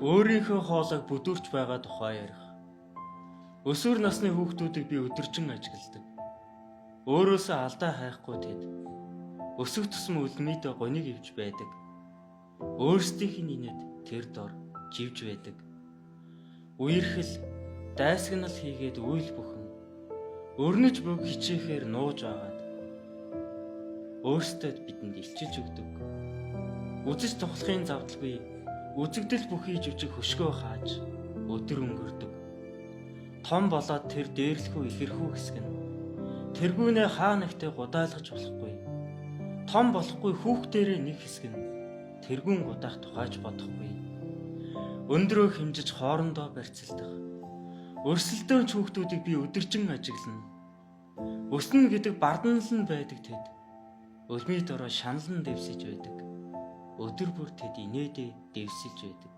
Өөрийнхөө хоолойг бүдүүрч байгаа тухай ярих. Өсвөр насны хүүхдүүдийг би өдөржин ажигладаг. Өөрөөсөө алдаа хайхгүй тэд. Өсөв тусам үлмийдээ гониг ивж байдаг. Өөрсдийнх нь инээд тэр дор живж байдаг. Үерхэл, дайсагнал хийгээд үйл бүхэн. Өрнөж бүг хичээхээр нууж агаад. Өөрсдөө бидэнд илчилж өгдөг. Үзэж тухлахын завдалгүй, үзэгдэл бүхий жижиг хөшгөө хааж өдөр өнгөрдөг. Том болоод тэр дээрлэхүү ихэрхүү хэсэг нь тэргүүнээ хаа нэгтээ гудаалгаж болохгүй. Том болохгүй хүүхдэрээ нэг хэсэг нь тэргүүн гудаах тухайж бодохгүй. Өндрөө хэмжиж хоорондоо барьцалдах. Өрсөлдөөн хүүхдүүдийг би өдөржин ажиглана. Өснө гэдэг барданал нь байдаг тэд. Өлмий дорой шаналн дэвсэж байдаг. Өдөр бүр тэд инээдээ дэвсэж байдаг.